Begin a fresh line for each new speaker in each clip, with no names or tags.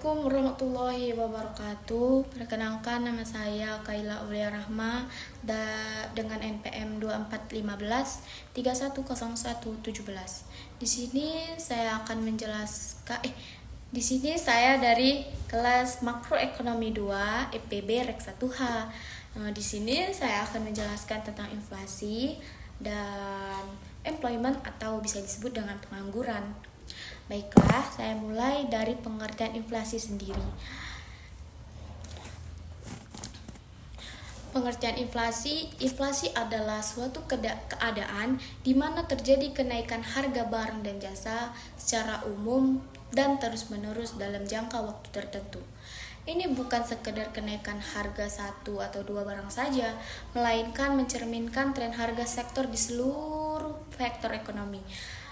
Assalamualaikum warahmatullahi wabarakatuh. Perkenalkan, nama saya Kaila Aulia Rahma dengan NPM 2415 310117. Di sini saya akan menjelaskan di sini saya dari kelas Makroekonomi 2 EPB Rek 1H. Di sini saya akan menjelaskan tentang inflasi dan employment atau bisa disebut dengan pengangguran. Baiklah, saya mulai dari pengertian inflasi sendiri. Pengertian inflasi adalah suatu keadaan di mana terjadi kenaikan harga barang dan jasa secara umum dan terus-menerus dalam jangka waktu tertentu. Ini bukan sekedar kenaikan harga satu atau dua barang saja, melainkan mencerminkan tren harga sektor di seluruh sektor ekonomi.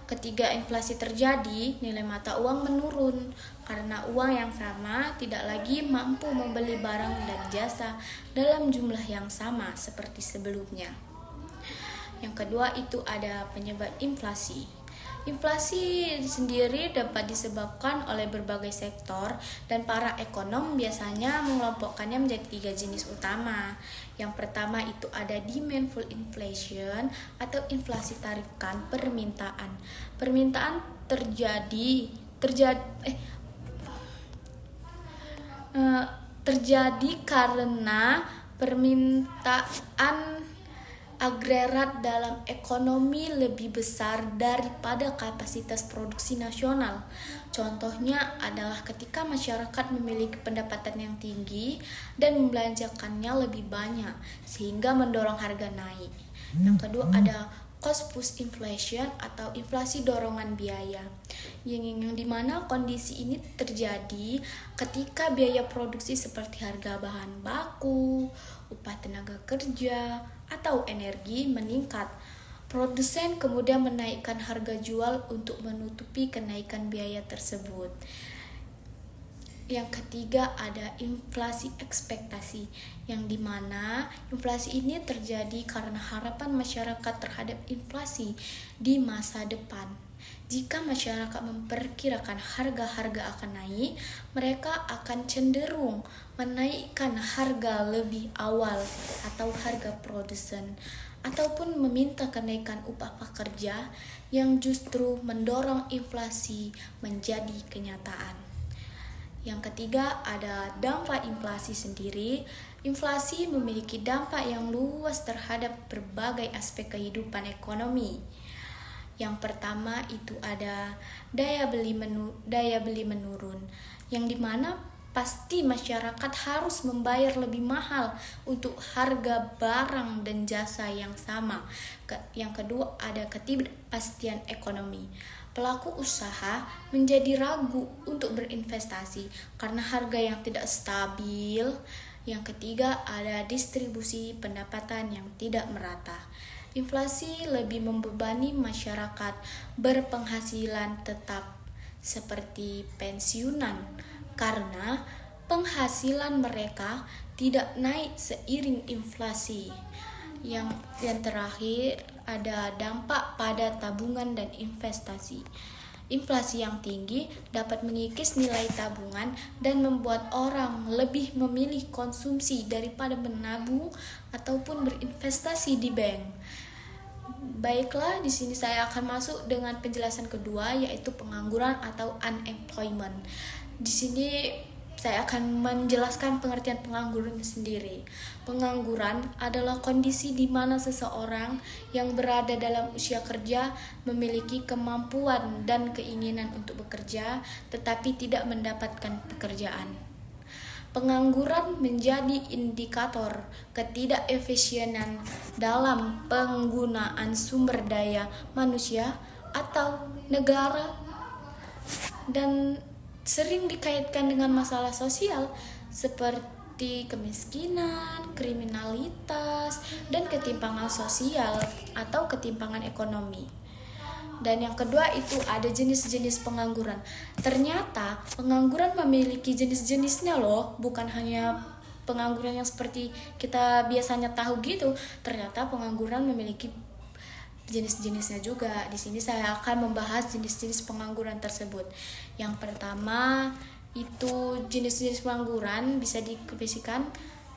Ketika inflasi terjadi, nilai mata uang menurun karena uang yang sama tidak lagi mampu membeli barang dan jasa dalam jumlah yang sama seperti sebelumnya. Yang kedua itu ada penyebab inflasi. Inflasi sendiri dapat disebabkan oleh berbagai sektor dan para ekonom biasanya mengelompokkannya menjadi 3 jenis utama. Yang pertama itu ada demandful inflation atau inflasi tarifkan permintaan. Permintaan terjadi karena permintaan agregat dalam ekonomi lebih besar daripada kapasitas produksi nasional. Contohnya adalah ketika masyarakat memiliki pendapatan yang tinggi dan membelanjakannya lebih banyak sehingga mendorong harga naik. Yang kedua ada cost push inflation atau inflasi dorongan biaya, yang dimana kondisi ini terjadi ketika biaya produksi seperti harga bahan baku, upah tenaga kerja, atau energi meningkat. Produsen kemudian menaikkan harga jual untuk menutupi kenaikan biaya tersebut. Yang ketiga ada inflasi ekspektasi, yang dimana inflasi ini terjadi karena harapan masyarakat terhadap inflasi di masa depan. Jika masyarakat memperkirakan harga-harga akan naik, mereka akan cenderung menaikkan harga lebih awal atau harga produsen, ataupun meminta kenaikan upah pekerja yang justru mendorong inflasi menjadi kenyataan. Yang ketiga ada dampak inflasi sendiri. Inflasi memiliki dampak yang luas terhadap berbagai aspek kehidupan ekonomi. Yang pertama itu ada daya beli menurun, yang dimana pasti masyarakat harus membayar lebih mahal untuk harga barang dan jasa yang sama. Yang kedua ada ketidakpastian ekonomi. Pelaku usaha menjadi ragu untuk berinvestasi karena harga yang tidak stabil. Yang ketiga ada distribusi pendapatan yang tidak merata. Inflasi lebih membebani masyarakat berpenghasilan tetap seperti pensiunan karena penghasilan mereka tidak naik seiring inflasi. Yang terakhir ada dampak pada tabungan dan investasi. Inflasi yang tinggi dapat mengikis nilai tabungan dan membuat orang lebih memilih konsumsi daripada menabung ataupun berinvestasi di bank. Baiklah, di sini saya akan masuk dengan penjelasan kedua, yaitu pengangguran atau unemployment. Di sini saya akan menjelaskan pengertian pengangguran sendiri. Pengangguran adalah kondisi di mana seseorang yang berada dalam usia kerja memiliki kemampuan dan keinginan untuk bekerja, tetapi tidak mendapatkan pekerjaan. Pengangguran menjadi indikator ketidakefisienan dalam penggunaan sumber daya manusia atau negara dan sering dikaitkan dengan masalah sosial seperti kemiskinan, kriminalitas, dan ketimpangan sosial atau ketimpangan ekonomi. Dan yang kedua itu ada jenis-jenis pengangguran. Ternyata pengangguran memiliki jenis-jenisnya loh, bukan hanya pengangguran yang seperti kita biasanya tahu gitu. Ternyata pengangguran memiliki jenis-jenisnya juga. Di sini saya akan membahas jenis-jenis pengangguran tersebut. Yang pertama Itu jenis-jenis pengangguran bisa dikondisikan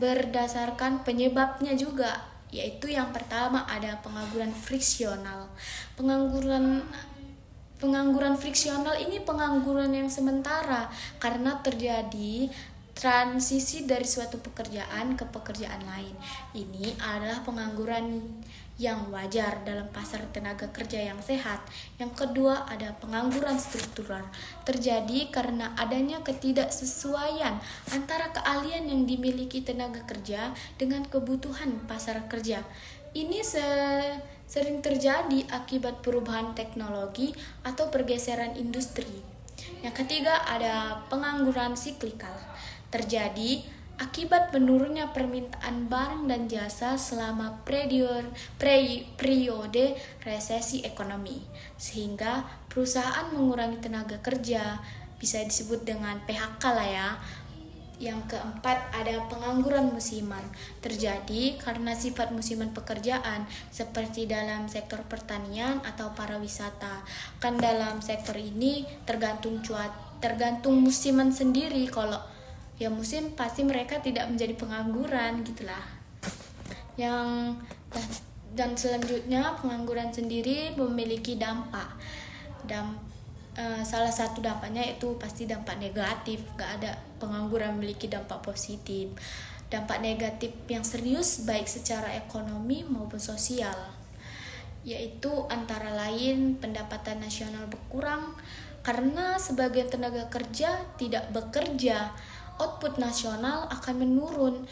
berdasarkan penyebabnya juga, yaitu yang pertama ada pengangguran friksional. Pengangguran friksional ini pengangguran yang sementara karena terjadi transisi dari suatu pekerjaan ke pekerjaan lain. Ini adalah pengangguran yang wajar dalam pasar tenaga kerja yang sehat. Yang kedua ada pengangguran struktural. Terjadi karena adanya ketidaksesuaian antara keahlian yang dimiliki tenaga kerja dengan kebutuhan pasar kerja. Ini sering terjadi akibat perubahan teknologi atau pergeseran industri. Yang ketiga ada pengangguran siklikal. Terjadi akibat menurunnya permintaan barang dan jasa selama periode resesi ekonomi, sehingga perusahaan mengurangi tenaga kerja, bisa disebut dengan PHK lah ya. Yang keempat ada pengangguran musiman. Terjadi karena sifat musiman pekerjaan seperti dalam sektor pertanian atau pariwisata. Kan dalam sektor ini tergantung musiman sendiri. Kalau ya musim pasti mereka tidak menjadi pengangguran gitulah. Dan selanjutnya pengangguran sendiri memiliki dampak. Salah satu dampaknya itu pasti dampak negatif. Gak ada pengangguran memiliki dampak positif. Dampak negatif yang serius baik secara ekonomi maupun sosial, yaitu antara lain pendapatan nasional berkurang karena sebagian tenaga kerja tidak bekerja, output nasional akan menurun.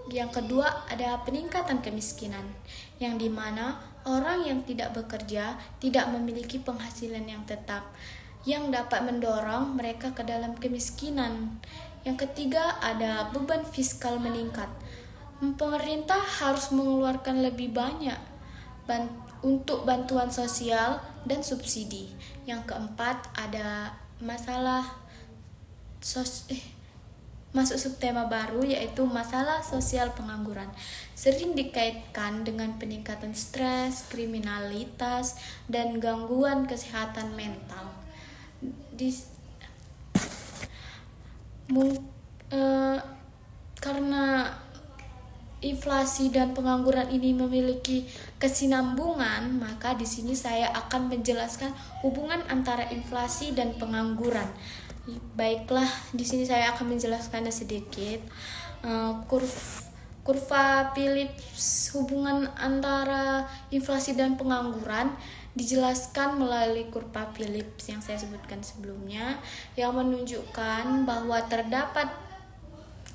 Yang kedua ada peningkatan kemiskinan, yang dimana orang yang tidak bekerja tidak memiliki penghasilan yang tetap, yang dapat mendorong mereka ke dalam kemiskinan. Yang ketiga ada beban fiskal meningkat. Pemerintah harus mengeluarkan lebih banyak untuk bantuan sosial dan subsidi. Yang keempat ada masalah masuk subtema baru, yaitu masalah sosial pengangguran. Sering dikaitkan dengan peningkatan stres, kriminalitas, dan gangguan kesehatan mental. Karena inflasi dan pengangguran ini memiliki kesinambungan, maka di sini saya akan menjelaskan hubungan antara inflasi dan pengangguran. Baiklah, di sini saya akan menjelaskannya sedikit. Kurva Phillips hubungan antara inflasi dan pengangguran dijelaskan melalui kurva Phillips yang saya sebutkan sebelumnya, yang menunjukkan bahwa terdapat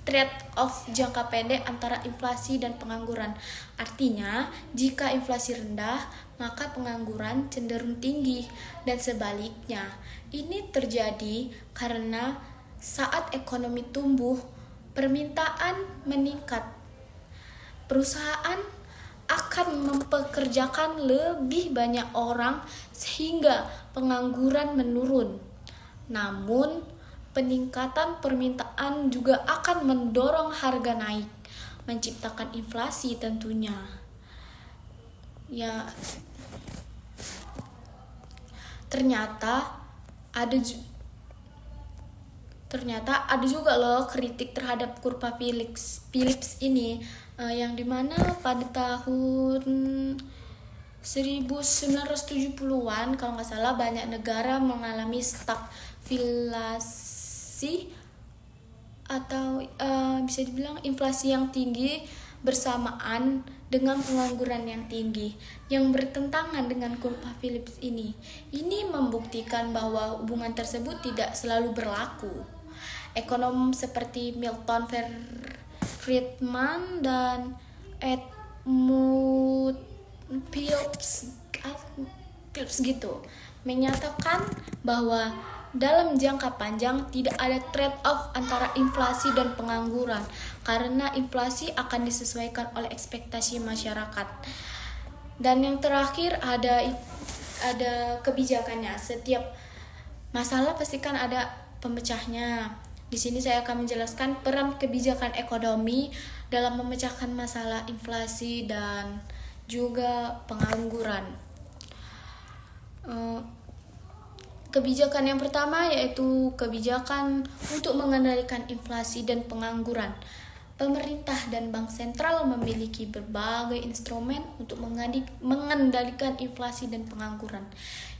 trade-off jangka pendek antara inflasi dan pengangguran. Artinya, jika inflasi rendah, maka pengangguran cenderung tinggi, dan sebaliknya. Ini terjadi karena saat ekonomi tumbuh, permintaan meningkat. Perusahaan akan mempekerjakan lebih banyak orang sehingga pengangguran menurun. Namun, peningkatan permintaan juga akan mendorong harga naik, menciptakan inflasi tentunya. Ya, ternyata ada juga loh kritik terhadap kurva Phillips ini, yang dimana pada tahun 1970-an kalau nggak salah banyak negara mengalami stagflasi atau bisa dibilang inflasi yang tinggi bersamaan dengan pengangguran yang tinggi, yang bertentangan dengan kurva Phillips ini. Ini membuktikan bahwa hubungan tersebut tidak selalu berlaku. Ekonom seperti Milton Friedman dan Edmund Phillips gitu menyatakan bahwa dalam jangka panjang tidak ada trade-off antara inflasi dan pengangguran, karena inflasi akan disesuaikan oleh ekspektasi masyarakat. Dan yang terakhir ada kebijakannya. Setiap masalah pasti kan ada pemecahnya. Di sini saya akan menjelaskan peran kebijakan ekonomi dalam memecahkan masalah inflasi dan juga pengangguran. Kebijakan yang pertama yaitu kebijakan untuk mengendalikan inflasi dan pengangguran. Pemerintah dan Bank Sentral memiliki berbagai instrumen untuk mengendalikan inflasi dan pengangguran.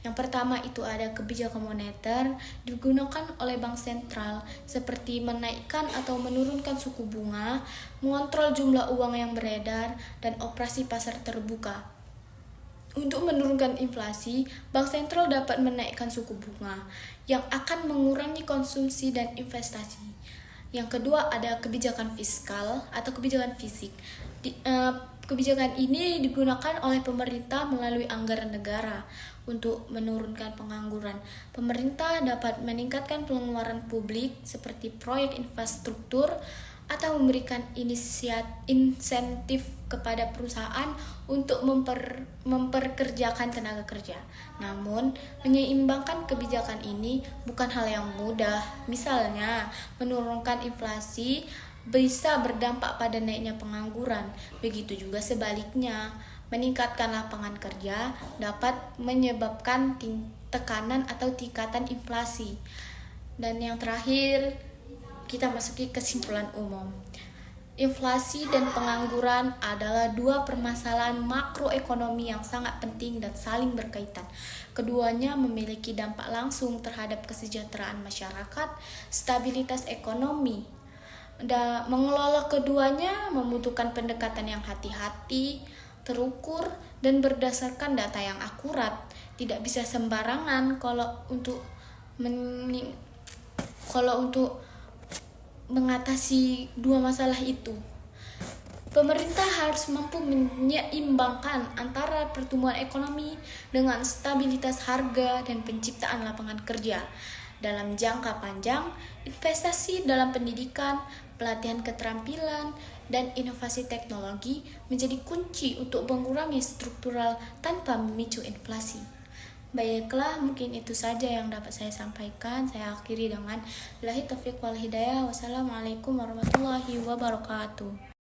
Yang pertama itu ada kebijakan moneter digunakan oleh Bank Sentral seperti menaikkan atau menurunkan suku bunga, mengontrol jumlah uang yang beredar, dan operasi pasar terbuka. Untuk menurunkan inflasi, Bank Sentral dapat menaikkan suku bunga yang akan mengurangi konsumsi dan investasi. Yang kedua ada kebijakan fiskal atau kebijakan fisik. Kebijakan ini digunakan oleh pemerintah melalui anggaran negara untuk menurunkan pengangguran. Pemerintah dapat meningkatkan pengeluaran publik seperti proyek infrastruktur atau memberikan insentif kepada perusahaan untuk memperkerjakan tenaga kerja. Namun, menyeimbangkan kebijakan ini bukan hal yang mudah. Misalnya, menurunkan inflasi bisa berdampak pada naiknya pengangguran. Begitu juga sebaliknya, meningkatkan lapangan kerja dapat menyebabkan tekanan atau tingkatan inflasi. Dan yang terakhir, kita masuki kesimpulan umum. Inflasi dan pengangguran adalah dua permasalahan makroekonomi yang sangat penting dan saling berkaitan. Keduanya memiliki dampak langsung terhadap kesejahteraan masyarakat, stabilitas ekonomi. Mengelola keduanya membutuhkan pendekatan yang hati-hati, terukur, dan berdasarkan data yang akurat. Tidak bisa sembarangan kalau untuk mengatasi dua masalah itu. Pemerintah harus mampu menyeimbangkan antara pertumbuhan ekonomi dengan stabilitas harga dan penciptaan lapangan kerja. Dalam jangka panjang, investasi dalam pendidikan, pelatihan keterampilan, dan inovasi teknologi menjadi kunci untuk mengurangi struktural tanpa memicu inflasi. Baiklah, mungkin itu saja yang dapat saya sampaikan. Saya akhiri dengan billahi taufiq wal hidayah. Wassalamualaikum warahmatullahi wabarakatuh.